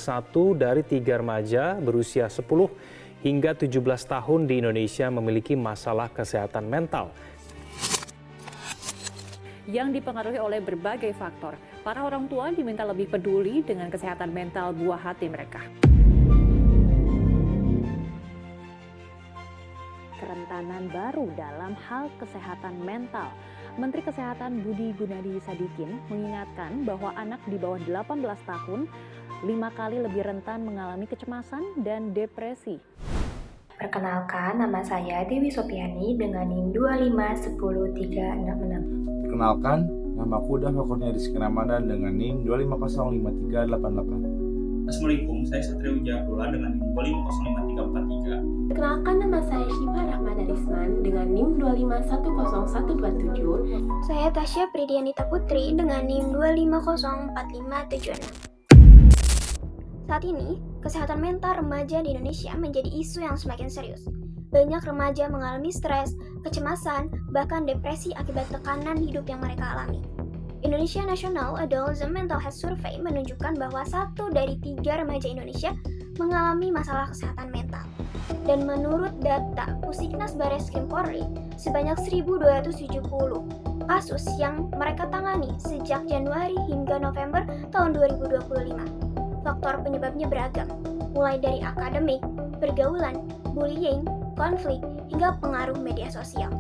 1 dari 3 remaja berusia 10 hingga 17 tahun di Indonesia memiliki masalah kesehatan mental yang dipengaruhi oleh berbagai faktor. Para orang tua diminta lebih peduli dengan kesehatan mental buah hati mereka. Kerentanan baru dalam hal kesehatan mental. Menteri Kesehatan Budi Gunadi Sadikin mengingatkan bahwa anak di bawah 18 tahun 5 kali lebih rentan mengalami kecemasan dan depresi. Perkenalkan, nama saya Dewi Sopiani dengan NIM 2510366. Perkenalkan, namaku Dafa Kurniadi Ramadan dengan NIM 2505388. Assalamualaikum, saya Satria Wijayapula dengan NIM 2505343. Perkenalkan, nama saya Syifa Rahmada Risman dengan NIM 2501127. Saya Tasya Pridianita Putri dengan NIM 2504576. Saat ini, kesehatan mental remaja di Indonesia menjadi isu yang semakin serius. Banyak remaja mengalami stres, kecemasan, bahkan depresi akibat tekanan hidup yang mereka alami. Indonesia National Adolescent Mental Health Survey menunjukkan bahwa 1 dari 3 remaja Indonesia mengalami masalah kesehatan mental. Dan menurut data Pusiknas Bareskrim Polri, sebanyak 1.270 kasus yang mereka tangani sejak Januari hingga November tahun 2025. Faktor penyebabnya beragam, mulai dari akademik, pergaulan, bullying, konflik, hingga pengaruh media sosial.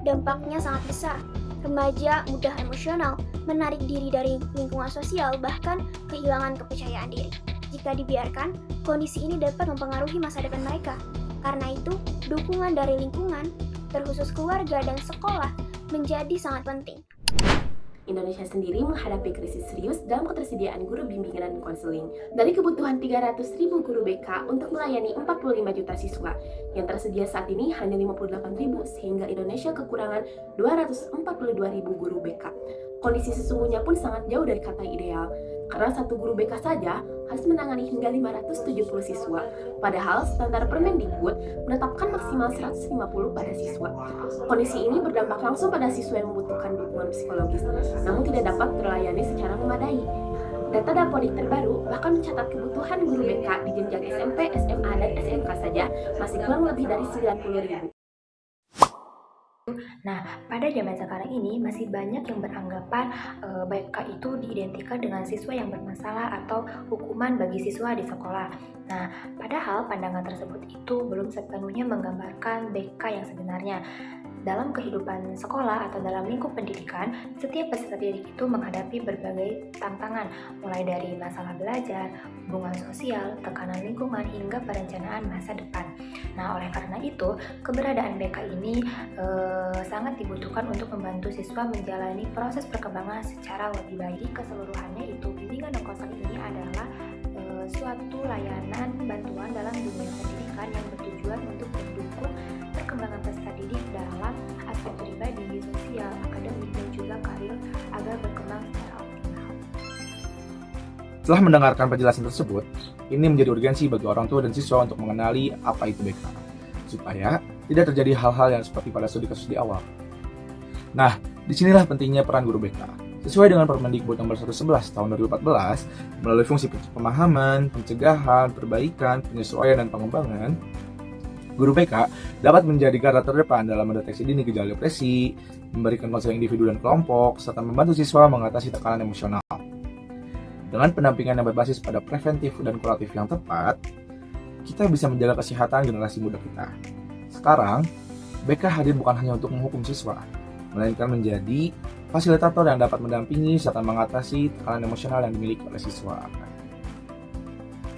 Dampaknya sangat besar. Remaja mudah emosional, menarik diri dari lingkungan sosial, bahkan kehilangan kepercayaan diri. Jika dibiarkan, kondisi ini dapat mempengaruhi masa depan mereka. Karena itu, dukungan dari lingkungan, terkhusus keluarga dan sekolah, menjadi sangat penting. Indonesia sendiri menghadapi krisis serius dalam ketersediaan guru bimbingan dan konseling. Dari kebutuhan 300.000 guru BK untuk melayani 45 juta siswa, yang tersedia saat ini hanya 58.000, sehingga Indonesia kekurangan 242.000 guru BK. Kondisi sesungguhnya pun sangat jauh dari kata ideal, karena satu guru BK saja harus menangani hingga 570 siswa, padahal standar Permendikbud menetapkan maksimal 150 pada siswa. Kondisi ini berdampak langsung pada siswa yang membutuhkan dukungan psikologis, namun tidak dapat terlayani secara memadai. Data Dapodik terbaru bahkan mencatat kebutuhan guru BK di jenjang SMP, SMA, dan SMK saja masih kurang lebih dari 90.000. Nah, pada zaman sekarang ini masih banyak yang beranggapan BK itu diidentikan dengan siswa yang bermasalah atau hukuman bagi siswa di sekolah. Nah, padahal pandangan tersebut itu belum sepenuhnya menggambarkan BK yang sebenarnya. Dalam kehidupan sekolah atau dalam lingkup pendidikan, setiap peserta didik itu menghadapi berbagai tantangan, mulai dari masalah belajar, hubungan sosial, tekanan lingkungan, hingga perencanaan masa depan. Nah, oleh karena itu, keberadaan BK ini sangat dibutuhkan untuk membantu siswa menjalani proses perkembangan secara lebih baik. Keseluruhannya itu, bimbingan dan konseling ini adalah suatu layanan bantuan dalam dunia pendidikan yang bertujuan untuk mendukung perkembangan peserta didik dalam aspek pribadi, sosial, akademik, dan juga karir agar berkembang secara optimal. Setelah mendengarkan penjelasan tersebut, ini menjadi urgensi bagi orang tua dan siswa untuk mengenali apa itu BK, supaya tidak terjadi hal-hal yang seperti pada studi kasus di awal. Nah, disinilah pentingnya peran guru BK. Sesuai dengan Permendikbud nomor 111 tahun 2014, melalui fungsi pemahaman, pencegahan, perbaikan, penyesuaian, dan pengembangan, guru BK dapat menjadi garda terdepan dalam mendeteksi dini gejala depresi, memberikan konseling individu dan kelompok, serta membantu siswa mengatasi tekanan emosional. Dengan pendampingan yang berbasis pada preventif dan kuratif yang tepat, kita bisa menjaga kesehatan generasi muda kita. Sekarang, BK hadir bukan hanya untuk menghukum siswa, melainkan menjadi fasilitator yang dapat mendampingi serta mengatasi tekanan emosional yang dimiliki oleh siswa.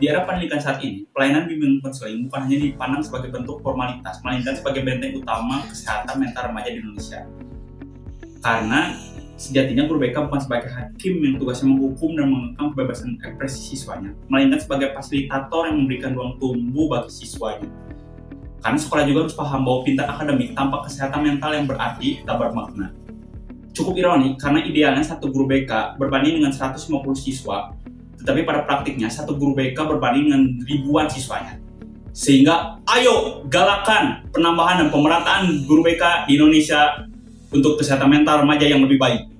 Di era pendidikan saat ini, pelayanan bimbingan konseling bukan hanya dipandang sebagai bentuk formalitas, melainkan sebagai benteng utama kesehatan mental remaja di Indonesia. Karena sejatinya guru BK bukan sebagai hakim yang tugasnya menghukum dan mengekang kebebasan ekspresi siswanya, melainkan sebagai fasilitator yang memberikan ruang tumbuh bagi siswanya. Karena sekolah juga harus paham bahwa pintar akademik tanpa kesehatan mental yang berarti tak bermakna. Cukup ironi karena idealnya satu guru BK berbanding dengan 150 siswa, tetapi pada praktiknya satu guru BK berbanding dengan ribuan siswanya. Sehingga ayo galakan penambahan dan pemerataan guru BK di Indonesia untuk kesehatan mental remaja yang lebih baik.